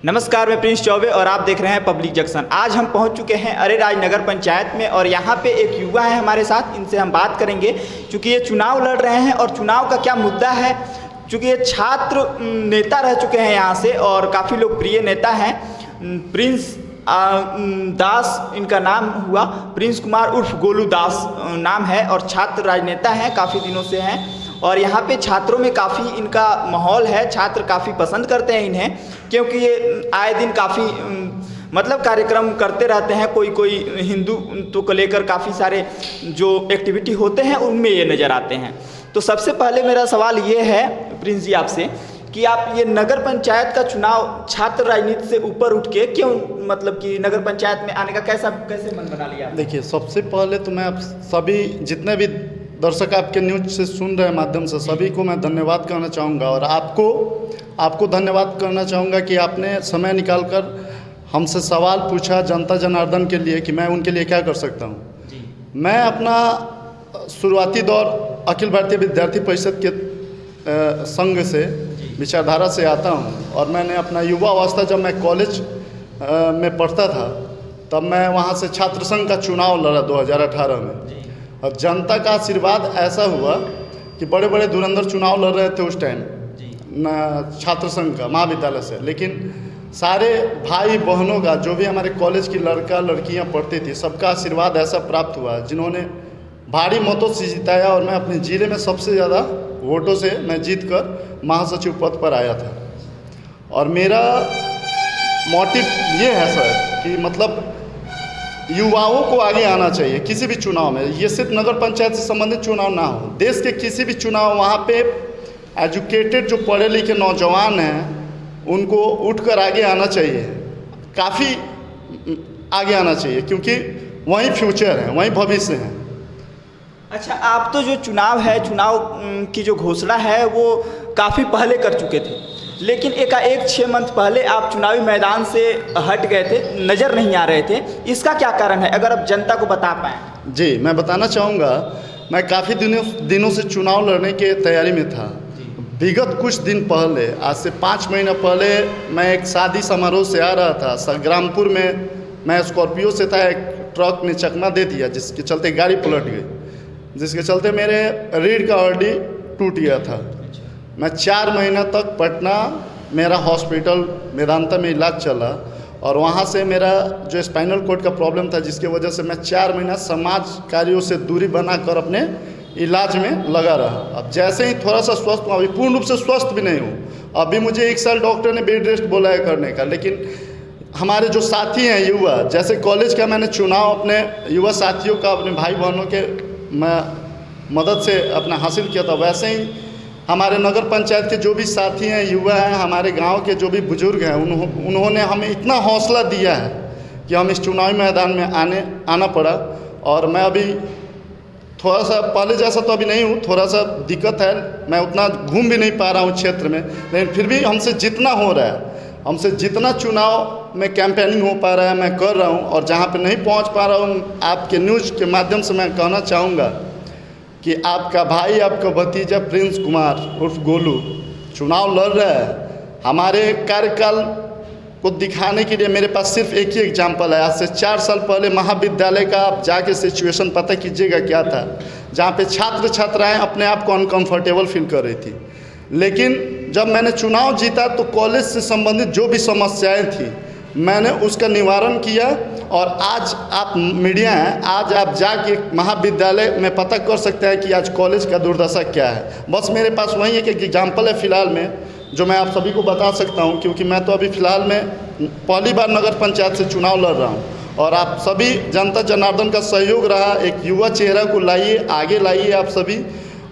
नमस्कार, मैं प्रिंस चौबे और आप देख रहे हैं पब्लिक जंक्शन। आज हम पहुंच चुके हैं अरेराज नगर पंचायत में और यहाँ पे एक युवा है हमारे साथ, इनसे हम बात करेंगे क्योंकि ये चुनाव लड़ रहे हैं और चुनाव का क्या मुद्दा है। क्योंकि ये छात्र नेता रह चुके हैं यहाँ से और काफ़ी लोकप्रिय नेता हैं। प्रिंस दास इनका नाम हुआ, प्रिंस कुमार उर्फ गोलू दास नाम है और छात्र राजनेता हैं, काफ़ी दिनों से हैं। और यहाँ पे छात्रों में काफ़ी इनका माहौल है, छात्र काफ़ी पसंद करते हैं इन्हें क्योंकि ये आए दिन काफ़ी मतलब कार्यक्रम करते रहते हैं। कोई हिंदू को लेकर काफ़ी सारे जो एक्टिविटी होते हैं उनमें ये नज़र आते हैं। तो सबसे पहले मेरा सवाल ये है प्रिंस जी आपसे कि आप ये नगर पंचायत का चुनाव छात्र राजनीति से ऊपर उठ के क्यों, मतलब कि नगर पंचायत में आने का कैसे मन बना लिया? देखिए, सबसे पहले तो मैं आप सभी जितने भी दर्शक आपके न्यूज से सुन रहे हैं माध्यम से सभी को मैं धन्यवाद करना चाहूँगा और आपको धन्यवाद करना चाहूँगा कि आपने समय निकालकर हमसे सवाल पूछा जनता जनार्दन के लिए कि मैं उनके लिए क्या कर सकता हूँ। मैं अपना शुरुआती दौर अखिल भारतीय विद्यार्थी परिषद के संघ से विचारधारा से आता हूँ और मैंने अपना युवा अवस्था जब मैं कॉलेज में पढ़ता था तब मैं वहाँ से छात्र संघ का चुनाव लड़ा 2018 में। और जनता का आशीर्वाद ऐसा हुआ कि बड़े बड़े धुरंधर चुनाव लड़ रहे थे उस टाइम छात्र संघ का महाविद्यालय से, लेकिन सारे भाई बहनों का जो भी हमारे कॉलेज की लड़कियां पढ़ती थी सबका आशीर्वाद ऐसा प्राप्त हुआ जिन्होंने भारी मतों से जिताया और मैं अपने ज़िले में सबसे ज़्यादा वोटों से मैं जीत कर महासचिव पद पर आया था। और मेरा मोटिव ये है सर कि मतलब युवाओं को आगे आना चाहिए किसी भी चुनाव में। ये सिर्फ नगर पंचायत से संबंधित चुनाव ना हो, देश के किसी भी चुनाव, वहाँ पे एजुकेटेड जो पढ़े लिखे नौजवान हैं उनको उठकर आगे आना चाहिए, काफ़ी आगे आना चाहिए क्योंकि वही फ्यूचर है, वही भविष्य है। अच्छा, आप तो जो चुनाव है, चुनाव की जो घोषणा है वो काफ़ी पहले कर चुके थे, लेकिन एकाएक 6 मंथ पहले आप चुनावी मैदान से हट गए थे, नज़र नहीं आ रहे थे। इसका क्या कारण है, अगर आप जनता को बता पाएँ? जी, मैं बताना चाहूँगा, मैं काफ़ी दिनों से चुनाव लड़ने के तैयारी में था। विगत कुछ दिन पहले, आज से 5 महीना पहले, मैं एक शादी समारोह से आ रहा था संग्रामपुर में। मैं स्कॉर्पियो से था, एक ट्रक ने चकमा दे दिया जिसके चलते गाड़ी पलट गई, जिसके चलते मेरे रीढ़ का हड्डी टूट गया था। मैं 4 महीना तक पटना मेरा हॉस्पिटल मेदांता में इलाज चला और वहाँ से मेरा जो स्पाइनल कॉर्ड का प्रॉब्लम था जिसके वजह से मैं 4 महीना समाज कार्यों से दूरी बनाकर अपने इलाज में लगा रहा। अब जैसे ही थोड़ा सा स्वस्थ हूँ, अभी पूर्ण रूप से स्वस्थ भी नहीं हूँ, अभी मुझे 1 साल डॉक्टर ने बेड रेस्ट बोला है करने का। लेकिन हमारे जो साथी हैं युवा, जैसे कॉलेज का मैंने चुनाव अपने युवा साथियों का, अपने भाई बहनों के मदद से अपना हासिल किया था, वैसे ही हमारे नगर पंचायत के जो भी साथी हैं, युवा हैं, हमारे गांव के जो भी बुजुर्ग हैं, उन्होंने हमें इतना हौसला दिया है कि हम इस चुनावी मैदान में आना पड़ा। और मैं अभी थोड़ा सा पहले जैसा तो अभी नहीं हूँ, थोड़ा सा दिक्कत है, मैं उतना घूम भी नहीं पा रहा हूँ क्षेत्र में, लेकिन फिर भी हमसे जितना हो रहा है, हमसे जितना चुनाव में कैंपेनिंग हो पा रहा है मैं कर रहा हूँ। और जहाँ पे नहीं पहुँच पा रहा हूँ, आपके न्यूज़ के माध्यम से मैं कहना चाहूँगा कि आपका भाई, आपका भतीजा प्रिंस कुमार उर्फ गोलू चुनाव लड़ रहा है। हमारे कार्यकाल को दिखाने के लिए मेरे पास सिर्फ एक ही एग्जाम्पल है। आज से 4 साल पहले महाविद्यालय का आप जाके सिचुएशन पता कीजिएगा क्या था, जहाँ पे छात्र छात्राएं अपने आप को अनकंफर्टेबल फील कर रही थी। लेकिन जब मैंने चुनाव जीता तो कॉलेज से संबंधित जो भी समस्याएं थी मैंने उसका निवारण किया। और आज आप मीडिया हैं, आज आप जाके महाविद्यालय में पता कर सकते हैं कि आज कॉलेज का दुर्दशा क्या है। बस मेरे पास वही एक एग्जाम्पल है फ़िलहाल में जो मैं आप सभी को बता सकता हूं, क्योंकि मैं तो अभी फ़िलहाल में पहली बार नगर पंचायत से चुनाव लड़ रहा हूं। और आप सभी जनता जनार्दन का सहयोग रहा, एक युवा चेहरा को लाइए, आगे लाइए आप सभी,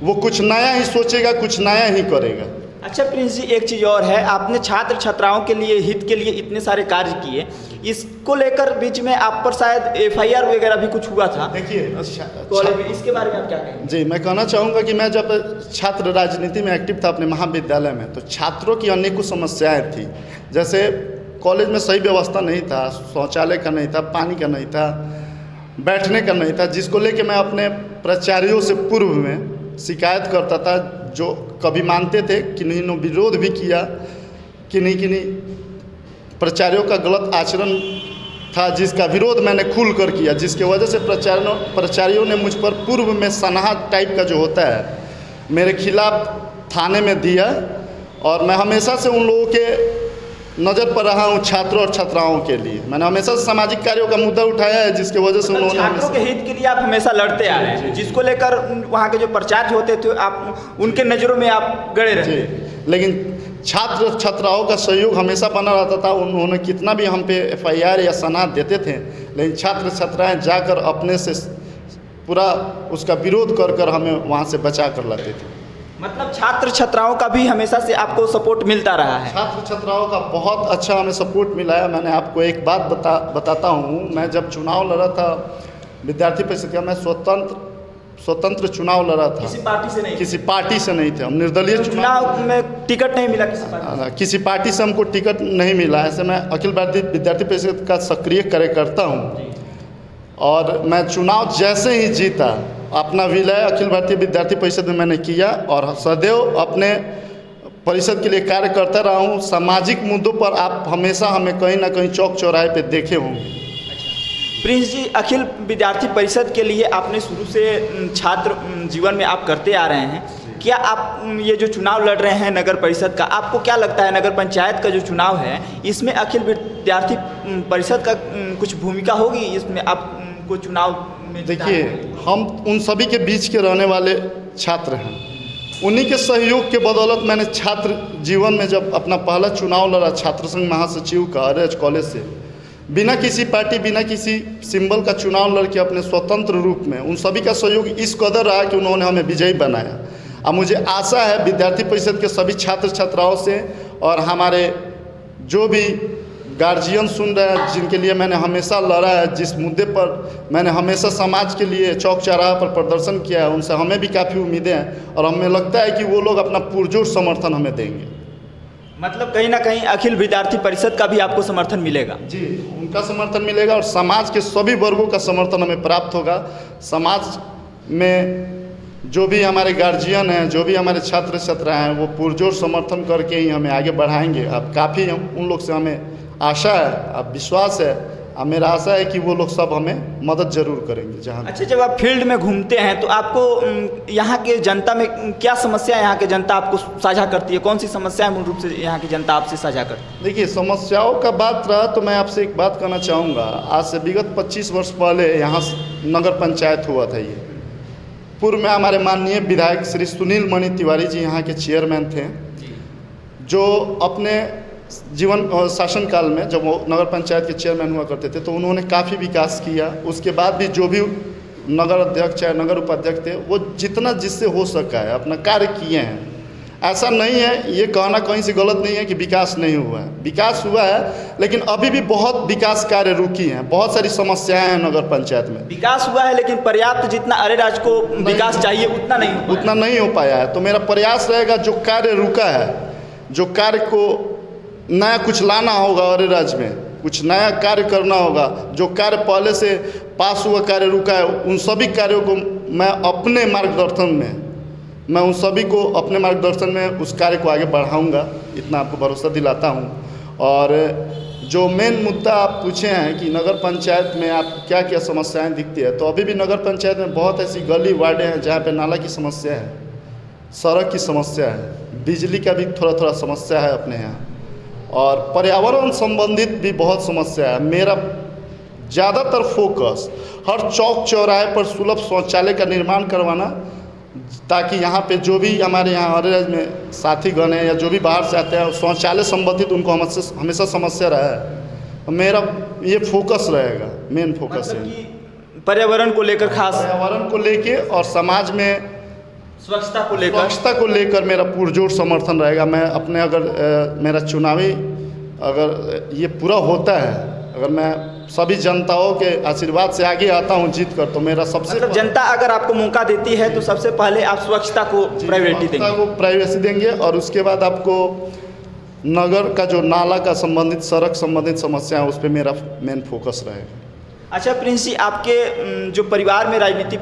वो कुछ नया ही सोचेगा, कुछ नया ही करेगा। अच्छा प्रिंस जी, एक चीज़ और है, आपने छात्र छात्राओं के लिए, हित के लिए इतने सारे कार्य किए, इसको लेकर बीच में आप पर शायद FIR वगैरह भी कुछ हुआ था। देखिए कॉलेज में, इसके बारे में आप क्या कहेंगे? जी, मैं कहना चाहूँगा कि मैं जब छात्र राजनीति में एक्टिव था अपने महाविद्यालय में, तो छात्रों की अनेकों समस्याएं थी। जैसे कॉलेज में सही व्यवस्था नहीं था, शौचालय का नहीं था, पानी का नहीं था, बैठने का नहीं था, जिसको लेके मैं अपने प्राचार्यों से पूर्व में शिकायत करता था, जो कभी मानते थे, किन्हीं ने विरोध भी किया, किन्हीं प्राचार्यों का गलत आचरण था, जिसका विरोध मैंने खुल कर किया, जिसके वजह से प्राचार्यों ने मुझ पर पूर्व में सनहा टाइप का जो होता है मेरे खिलाफ थाने में दिया। और मैं हमेशा से उन लोगों के नज़र पर रहा हूँ, छात्रों और छात्राओं के लिए। मैंने हमेशा सामाजिक कार्यों का मुद्दा उठाया है, जिसके वजह से उन्होंने छात्रों के हित के लिए आप हमेशा लड़ते आ रहे हैं, जिसको लेकर वहाँ के जो प्राचार्य होते थे आप उनके नज़रों में आप गड़े रहे। लेकिन छात्र छात्राओं का सहयोग हमेशा बना रहता था। उन्होंने कितना भी हम पे FIR या सनद देते थे, लेकिन छात्र छात्राएँ जाकर अपने से पूरा उसका विरोध कर कर हमें वहाँ से बचा कर लाते थे। मतलब छात्र छात्राओं का भी हमेशा से आपको सपोर्ट मिलता रहा है? छात्र छात्राओं का बहुत अच्छा हमें सपोर्ट मिला है। मैंने आपको एक बात बताता हूँ। मैं जब चुनाव लड़ा था विद्यार्थी परिषद का, मैं स्वतंत्र चुनाव लड़ा था। किसी पार्टी से नहीं? किसी पार्टी से नहीं थे हम। निर्दलीय तो चुनाव में टिकट नहीं मिला किसी पार्टी से हमको टिकट नहीं मिला। ऐसे मैं अखिल भारतीय विद्यार्थी परिषद का सक्रिय कार्यकर्ता हूँ और मैं चुनाव जैसे ही जीता अपना विलय अखिल भारतीय विद्यार्थी परिषद में मैंने किया और सदैव अपने परिषद के लिए कार्य करता रहा हूँ। सामाजिक मुद्दों पर आप हमेशा हमें कहीं ना कहीं चौक चौराहे पे देखे होंगे। प्रिंस जी, अखिल विद्यार्थी परिषद के लिए आपने शुरू से छात्र जीवन में आप करते आ रहे हैं। क्या आप ये जो चुनाव लड़ रहे हैं नगर परिषद का, आपको क्या लगता है नगर पंचायत का जो चुनाव है इसमें अखिल विद्यार्थी परिषद का कुछ भूमिका होगी इसमें आपको चुनाव में? देखिए, हम उन सभी के बीच के रहने वाले छात्र हैं। उन्हीं के सहयोग के बदौलत मैंने छात्र जीवन में जब अपना पहला चुनाव लड़ा छात्र संघ महासचिव का अरेज कॉलेज से, बिना किसी पार्टी बिना किसी सिंबल का चुनाव लड़के अपने स्वतंत्र रूप में, उन सभी का सहयोग इस कदर रहा कि उन्होंने हमें विजयी बनाया। अब मुझे आशा है विद्यार्थी परिषद के सभी छात्र छात्राओं से और हमारे जो भी गार्जियन सुन रहे हैं, जिनके लिए मैंने हमेशा लड़ा है, जिस मुद्दे पर मैंने हमेशा समाज के लिए चौक चौराहा पर प्रदर्शन किया है, उनसे हमें भी काफ़ी उम्मीदें हैं और हमें लगता है कि वो लोग अपना पुरजोर समर्थन हमें देंगे। मतलब कहीं ना कहीं अखिल विद्यार्थी परिषद का भी आपको समर्थन मिलेगा? जी, उनका समर्थन मिलेगा और समाज के सभी वर्गों का समर्थन हमें प्राप्त होगा। समाज में जो भी हमारे गार्जियन हैं, जो भी हमारे छात्र छात्रा हैं, वो पुरजोर समर्थन करके ही हमें आगे बढ़ाएंगे। अब काफ़ी उन लोग से हमें आशा है, अब विश्वास है, अब मेरा आशा है कि वो लोग सब हमें मदद जरूर करेंगे जहाँ। अच्छा, जब आप फील्ड में घूमते हैं तो आपको यहाँ के जनता में क्या समस्या यहाँ के जनता आपको साझा करती है? कौन सी समस्या मूल रूप से यहाँ की जनता आपसे साझा करती है? देखिए, समस्याओं का बात रहा तो मैं आपसे एक बात कहना चाहूँगा। आज से विगत 25 वर्ष पहले यहाँ नगर पंचायत हुआ था। ये पूर्व में हमारे माननीय विधायक श्री सुनील मणि तिवारी जी यहाँ के चेयरमैन थे, जो अपने जीवन शासनकाल में जब वो नगर पंचायत के चेयरमैन हुआ करते थे तो उन्होंने काफ़ी विकास किया। उसके बाद भी जो भी नगर अध्यक्ष या नगर उपाध्यक्ष थे वो जितना जिससे हो सका है अपना कार्य किए हैं। ऐसा नहीं है, ये कहना कहीं से गलत नहीं है कि विकास नहीं हुआ है। विकास हुआ है, लेकिन अभी भी बहुत विकास कार्य रुकी हैं। बहुत सारी समस्याएं हैं नगर पंचायत में। विकास हुआ है लेकिन पर्याप्त जितना अरेराज को विकास चाहिए उतना नहीं हो पाया है। तो मेरा प्रयास रहेगा जो कार्य रुका है, जो कार्य को नया कुछ लाना होगा, अरेराज में कुछ नया कार्य करना होगा। जो कार्य पहले से पास हुआ कार्य रुका है, उन सभी कार्यों को मैं अपने मार्गदर्शन में, मैं उन सभी को अपने मार्गदर्शन में उस कार्य को आगे बढ़ाऊंगा, इतना आपको भरोसा दिलाता हूं। और जो मेन मुद्दा आप पूछे हैं कि नगर पंचायत में आप क्या क्या समस्याएं दिखती है, तो अभी भी नगर पंचायत में बहुत ऐसी गली वार्डें हैं जहाँ पे नाला की समस्या है, सड़क की समस्या है, बिजली का भी थोड़ा समस्या है अपने यहाँ, और पर्यावरण संबंधित भी बहुत समस्या है। मेरा ज़्यादातर फोकस हर चौक चौराहे पर सुलभ शौचालय का निर्माण करवाना, ताकि यहाँ पे जो भी हमारे यहाँ अरेराज में साथीगण हैं या जो भी बाहर से आते हैं, शौचालय संबंधित उनको हमेशा समस्या रहा है। मेरा ये फोकस रहेगा, मेन फोकस है पर्यावरण को लेकर, खास पर्यावरण को लेके और समाज में स्वच्छता को लेकर मेरा पुरजोर समर्थन रहेगा। मैं अपने मेरा चुनावी अगर ये पूरा होता है, अगर मैं सभी जनताओं के आशीर्वाद से आगे आता हूँ जीत कर, तो मेरा सबसे मतलब जनता अगर आपको मौका देती है तो सबसे पहले आप स्वच्छता को प्रायोरिटी देंगे और उसके बाद आपको नगर का जो नाला का संबंधित, सड़क संबंधित समस्या है, उस पर मेरा मेन फोकस रहेगा। अच्छा प्रिंस जी, आपके जो परिवार में राजनीति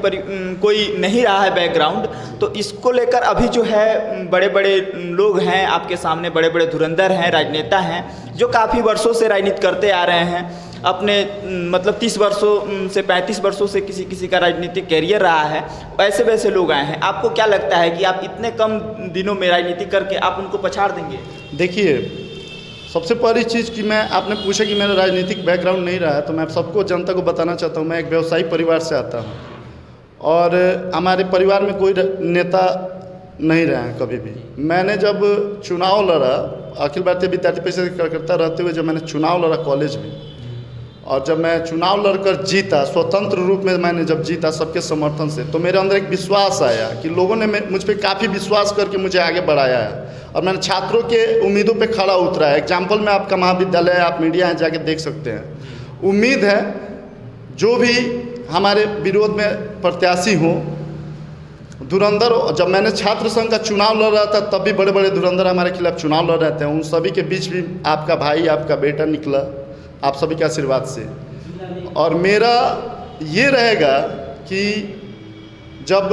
कोई नहीं रहा है बैकग्राउंड, तो इसको लेकर अभी जो है बड़े बड़े लोग हैं आपके सामने, बड़े बड़े धुरंधर हैं, राजनेता हैं जो काफ़ी वर्षों से राजनीति करते आ रहे हैं अपने, मतलब 30 वर्षों से 35 वर्षों से किसी किसी का राजनीतिक कैरियर रहा है, ऐसे वैसे लोग आए हैं। आपको क्या लगता है कि आप इतने कम दिनों में राजनीति करके आप उनको पछाड़ देंगे? देखिए, सबसे पहली चीज़ कि मैं, आपने पूछा कि मेरा राजनीतिक बैकग्राउंड नहीं रहा है, तो मैं सबको, जनता को बताना चाहता हूँ मैं एक व्यवसायिक परिवार से आता हूँ और हमारे परिवार में कोई नेता नहीं रहा है कभी भी। मैंने जब चुनाव लड़ा, अखिल भारतीय विद्यार्थी परिषद कार्यकर्ता रहते हुए जब मैंने चुनाव लड़ा कॉलेज में, और जब मैं चुनाव लड़कर जीता, स्वतंत्र रूप में मैंने जब जीता सबके समर्थन से, तो मेरे अंदर एक विश्वास आया कि लोगों ने मुझ पर काफ़ी विश्वास करके मुझे आगे बढ़ाया है और मैंने छात्रों के उम्मीदों पे खड़ा उतरा है। एग्जाम्पल में आपका महाविद्यालय है, आप मीडिया हैं, जाके देख सकते हैं। उम्मीद है जो भी हमारे विरोध में प्रत्याशी हों, धुरंधर, जब मैंने छात्र संघ का चुनाव लड़ रहा था तब भी बड़े बड़े धुरंधर हमारे खिलाफ चुनाव लड़ रहे थे, उन सभी के बीच भी आपका भाई, आपका बेटा निकला, आप सभी के आशीर्वाद से। और मेरा ये रहेगा कि जब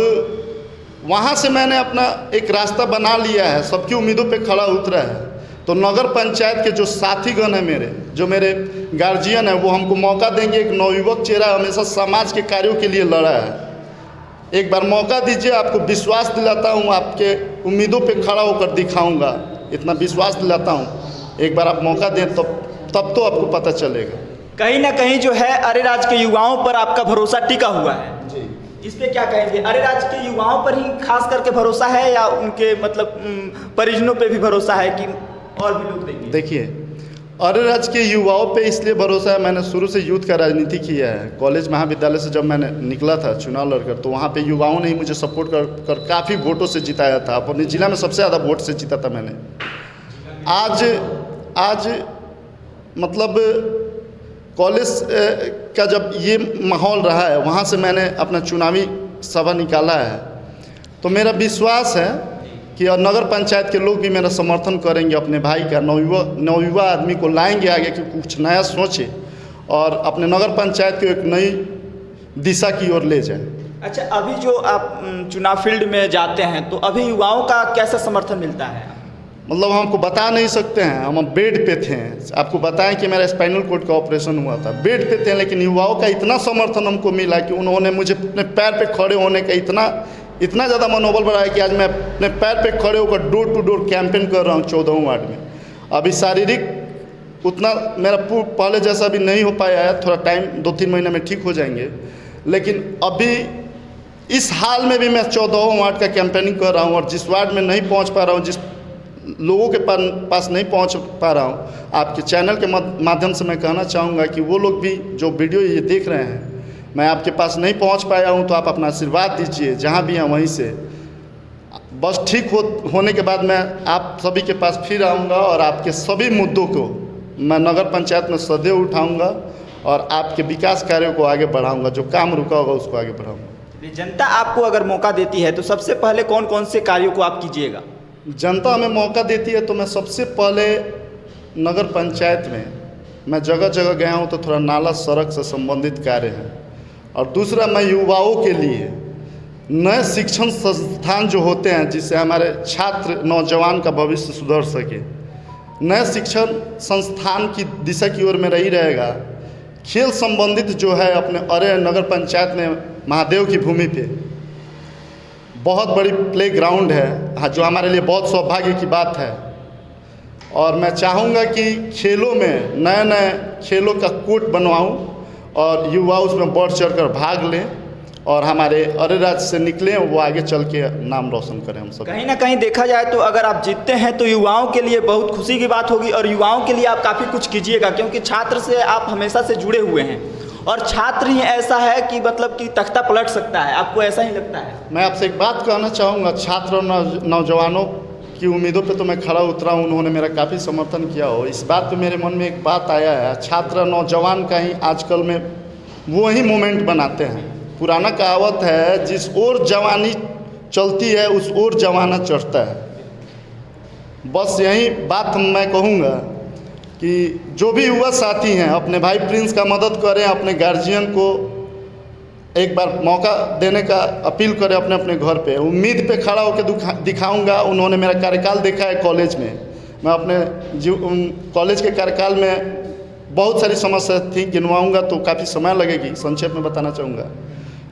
वहाँ से मैंने अपना एक रास्ता बना लिया है, सबकी उम्मीदों पे खड़ा उतरा है, तो नगर पंचायत के जो साथीगण हैं मेरे, जो मेरे गार्जियन हैं, वो हमको मौका देंगे। एक नवयुवक चेहरा हमेशा समाज के कार्यों के लिए लड़ा है, एक बार मौका दीजिए, आपको विश्वास दिलाता हूँ, आपके उम्मीदों पे खड़ा होकर दिखाऊंगा, इतना विश्वास दिलाता हूँ। एक बार आप मौका दें तब तो आपको पता चलेगा। कहीं ना कहीं जो है अरेराज के युवाओं पर आपका भरोसा टिका हुआ है जी, इस पे क्या कहेंगे? अरेराज के युवाओं पर ही खास करके भरोसा है या उनके मतलब परिजनों पे भी भरोसा है कि और भी लोग देंगे? देखिए, अरेराज के युवाओं पे इसलिए भरोसा है, मैंने शुरू से यूथ का राजनीति किया है। कॉलेज महाविद्यालय से जब मैंने निकला था चुनाव लड़कर, तो वहाँ पे युवाओं ने ही मुझे सपोर्ट कर काफ़ी वोटों से जिताया था। अपने ज़िला में सबसे ज़्यादा वोट से जीता था मैंने। आज मतलब कॉलेज का जब ये माहौल रहा है, वहाँ से मैंने अपना चुनावी सभा निकाला है, तो मेरा विश्वास है कि और नगर पंचायत के लोग भी मेरा समर्थन करेंगे, अपने भाई का, नवयुवा आदमी को लाएंगे आगे कि कुछ नया सोचे और अपने नगर पंचायत को एक नई दिशा की ओर ले जाए। अच्छा, अभी जो आप चुनाव फील्ड में जाते हैं तो अभी युवाओं का कैसा समर्थन मिलता है? मतलब हम आपको बता नहीं सकते हैं, हम बेड पे थे, आपको बताएं कि मेरा स्पाइनल कॉर्ड का ऑपरेशन हुआ था, बेड पे थे, लेकिन युवाओं का इतना समर्थन हमको मिला कि उन्होंने मुझे अपने पैर पे खड़े होने का इतना ज़्यादा मनोबल बढ़ाया कि आज मैं अपने पैर पे खड़े होकर डोर टू डोर कैंपेन कर रहा हूँ 14 वार्ड में। अभी शारीरिक उतना मेरा पहले जैसा भी नहीं हो पाया है, थोड़ा टाइम 2-3 महीने में ठीक हो जाएंगे, लेकिन अभी इस हाल में भी मैं 14 वार्ड का कैंपेनिंग कर रहा हूँ और जिस वार्ड में नहीं पहुँच पा रहा हूँ, जिस लोगों के पास नहीं पहुंच पा रहा हूं, आपके चैनल के माध्यम से मैं कहना चाहूँगा कि वो लोग भी जो वीडियो ये देख रहे हैं, मैं आपके पास नहीं पहुंच पाया हूं, तो आप अपना आशीर्वाद दीजिए, जहां भी हैं वहीं से। बस ठीक होने के बाद मैं आप सभी के पास फिर आऊँगा और आपके सभी मुद्दों को मैं नगर पंचायत में सदैव उठाऊँगा और आपके विकास कार्यों को आगे बढ़ाऊँगा, जो काम रुका होगा उसको आगे बढ़ाऊँगा। जनता आपको अगर मौका देती है तो सबसे पहले कौन कौन से कार्यों को आप कीजिएगा? जनता हमें मौका देती है तो मैं सबसे पहले नगर पंचायत में मैं जगह जगह गया हूँ, तो थोड़ा नाला सड़क से संबंधित कार्य है, और दूसरा मैं युवाओं के लिए नए शिक्षण संस्थान जो होते हैं, जिससे हमारे छात्र नौजवान का भविष्य सुधर सके, नए शिक्षण संस्थान की दिशा की ओर मेरा ही रहेगा। खेल संबंधित जो है अपने अरे नगर पंचायत में महादेव की भूमि पे बहुत बड़ी प्ले ग्राउंड है, जो हमारे लिए बहुत सौभाग्य की बात है, और मैं चाहूँगा कि खेलों में नए खेलों का कोर्ट बनवाऊँ और युवा उसमें बढ़ चढ़कर भाग लें और हमारे अरेराज से निकलें, वो आगे चल के नाम रोशन करें हम सब। कहीं ना कहीं देखा जाए तो अगर आप जीतते हैं तो युवाओं के लिए बहुत खुशी की बात होगी और युवाओं के लिए आप काफ़ी कुछ कीजिएगा, क्योंकि छात्र से आप हमेशा से जुड़े हुए हैं और छात्र ही ऐसा है कि मतलब कि तख्ता पलट सकता है, आपको ऐसा ही लगता है? मैं आपसे एक बात कहना चाहूँगा, छात्र और नौजवानों की उम्मीदों पे तो मैं खड़ा उतरा हूँ, उन्होंने मेरा काफ़ी समर्थन किया हो। इस बात पे मेरे मन में एक बात आया है, छात्र नौजवान का ही आजकल में वो ही मोमेंट बनाते हैं। पुराना कहावत है, जिस ओर जवानी चलती है उस ओर जमाना चढ़ता है। बस यही बात मैं कहूँगा कि जो भी युवा साथी हैं अपने भाई प्रिंस का मदद करें, अपने गार्जियन को एक बार मौका देने का अपील करें अपने अपने घर पे। उम्मीद पे खड़ा होकर दिखाऊंगा। उन्होंने मेरा कार्यकाल देखा है कॉलेज में। मैं अपने कॉलेज के कार्यकाल में बहुत सारी समस्या थी, गिनवाऊंगा तो काफ़ी समय लगेगी, संक्षेप में बताना चाहूँगा।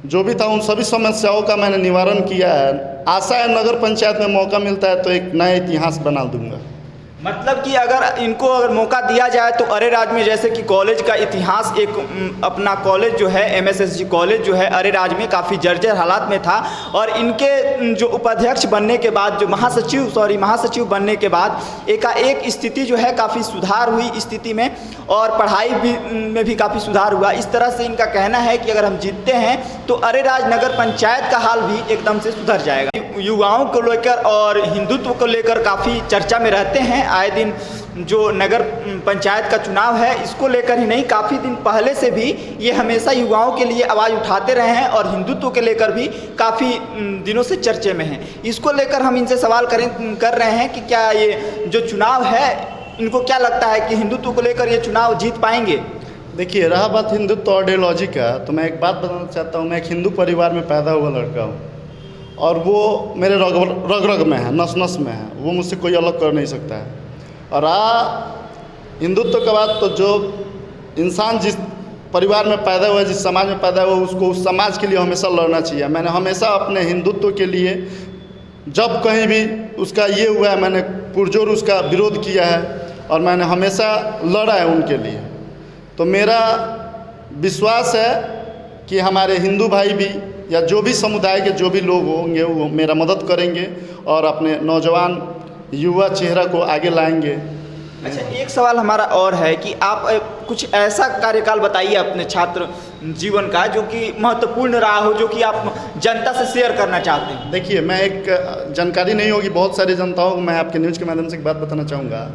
जो भी था उन सभी समस्याओं का मैंने निवारण किया है। आशा है नगर पंचायत में मौका मिलता है तो एक नया इतिहास बना दूंगा। मतलब कि अगर इनको मौका दिया जाए तो अरेराज में जैसे कि कॉलेज का इतिहास एक अपना कॉलेज जो है MSSG कॉलेज जो है अरेराज में काफ़ी जर्जर हालात में था, और इनके जो उपाध्यक्ष बनने के बाद जो महासचिव बनने के बाद एकाएक स्थिति जो है काफ़ी सुधार हुई स्थिति में, और पढ़ाई में भी काफ़ी सुधार हुआ। इस तरह से इनका कहना है कि अगर हम जीतते हैं तो अरेराज नगर पंचायत का हाल भी एकदम से सुधर जाएगा। युवाओं को लेकर और हिंदुत्व को लेकर काफ़ी चर्चा में रहते हैं आए दिन। जो नगर पंचायत का चुनाव है इसको लेकर ही नहीं, काफ़ी दिन पहले से भी ये हमेशा युवाओं के लिए आवाज़ उठाते रहे हैं और हिंदुत्व के लेकर भी काफ़ी दिनों से चर्चे में हैं। इसको लेकर हम इनसे सवाल कर रहे हैं कि क्या ये जो चुनाव है इनको क्या लगता है कि हिंदुत्व को लेकर ये चुनाव जीत पाएंगे? देखिए, रहा बात हिंदुत्व आइडियोलॉजी का, तो मैं एक बात बताना चाहता हूँ। मैं एक हिंदू परिवार में पैदा हुआ लड़का हूँ और वो मेरे रग रग में है, नस नस में है। वो मुझसे कोई अलग कर नहीं सकता है। और हिंदुत्व के बाद तो जो इंसान जिस परिवार में पैदा हुआ है, जिस समाज में पैदा हुआ, उसको उस समाज के लिए हमेशा लड़ना चाहिए। मैंने हमेशा अपने हिंदुत्व के लिए जब कहीं भी उसका ये हुआ है, मैंने पुरजोर उसका विरोध किया है और मैंने हमेशा लड़ा है उनके लिए। तो मेरा विश्वास है कि हमारे हिंदू भाई भी या जो भी समुदाय के जो भी लोग होंगे वो मेरा मदद करेंगे और अपने नौजवान युवा चेहरा को आगे लाएंगे। अच्छा, एक सवाल हमारा और है कि आप कुछ ऐसा कार्यकाल बताइए अपने छात्र जीवन का जो कि महत्वपूर्ण रहा हो, जो कि आप जनता से शेयर करना चाहते हैं। देखिए, मैं एक जानकारी नहीं होगी बहुत सारी जनताओं को, मैं आपके न्यूज़ के माध्यम से एक बात बताना चाहूँगा।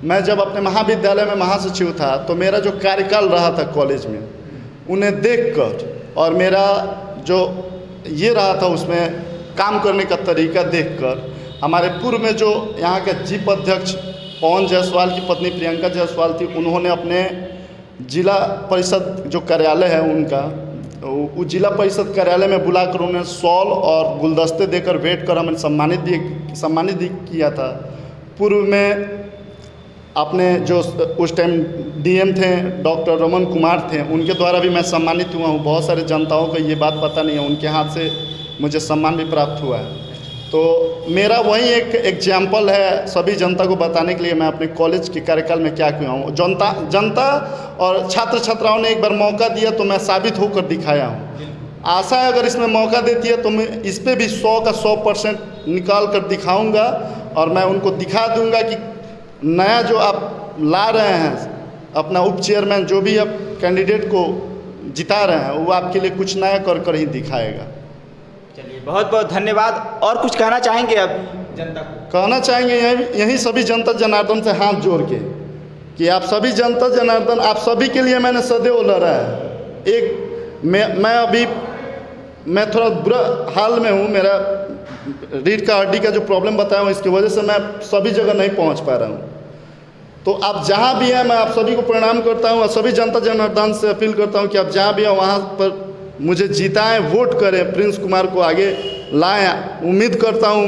मैं जब अपने महाविद्यालय में महासचिव था तो मेरा जो कार्यकाल रहा था कॉलेज में, उन्हें देखकर और मेरा जो ये रहा था उसमें काम करने का तरीका देखकर, हमारे पूर्व में जो यहाँ के जीप अध्यक्ष पवन जायसवाल की पत्नी प्रियंका जायसवाल थी, उन्होंने अपने जिला परिषद जो कार्यालय है उनका, उस जिला परिषद कार्यालय में बुलाकर उन्हें शॉल और गुलदस्ते देकर भेंट कर हमें सम्मानित किया था। पूर्व में अपने जो उस टाइम DM थे डॉक्टर रमन कुमार थे, उनके द्वारा भी मैं सम्मानित हुआ हूँ। बहुत सारे जनताओं को ये बात पता नहीं है, उनके हाथ से मुझे सम्मान भी प्राप्त हुआ है। तो मेरा वही एक एग्जाम्पल है सभी जनता को बताने के लिए मैं अपने कॉलेज के कार्यकाल में क्या किया हूँ। जनता और छात्र छात्राओं ने एक बार मौका दिया तो मैं साबित होकर दिखाया हूँ। आशा है अगर इसमें मौका देती है तो मैं इस पर भी 100 का 100% निकाल कर दिखाऊँगा और मैं उनको दिखा दूँगा कि नया जो आप ला रहे हैं, अपना उप चेयरमैन जो भी आप कैंडिडेट को जिता रहे हैं, वो आपके लिए कुछ नया कर ही दिखाएगा। चलिए, बहुत बहुत धन्यवाद। और कुछ कहना चाहेंगे अब जनता को? कहना चाहेंगे यही सभी जनता जनार्दन से हाथ जोड़ के कि आप सभी जनता जनार्दन, आप सभी के लिए मैंने सदैव लड़ा है। मैं थोड़ा बुरा हाल में हूँ। मेरा रीढ़ का हड्डी का जो प्रॉब्लम बताया हूँ, इसकी वजह से मैं सभी जगह नहीं पहुँच पा रहा हूँ। तो आप जहाँ भी हैं, मैं आप सभी को प्रणाम करता हूँ और सभी जनता जनार्दन से अपील करता हूँ कि आप जहाँ भी हैं वहाँ पर मुझे जिताएं, वोट करें, प्रिंस कुमार को आगे लाएं। उम्मीद करता हूँ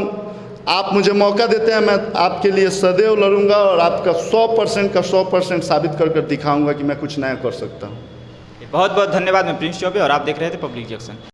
आप मुझे मौका देते हैं, मैं आपके लिए सदैव लड़ूंगा और आपका 100% का 100% साबित कर दिखाऊंगा कि मैं कुछ नया कर सकता हूँ। बहुत बहुत धन्यवाद। मैं प्रिंस चौबे और आप देख रहे थे पब्लिक जंक्शन।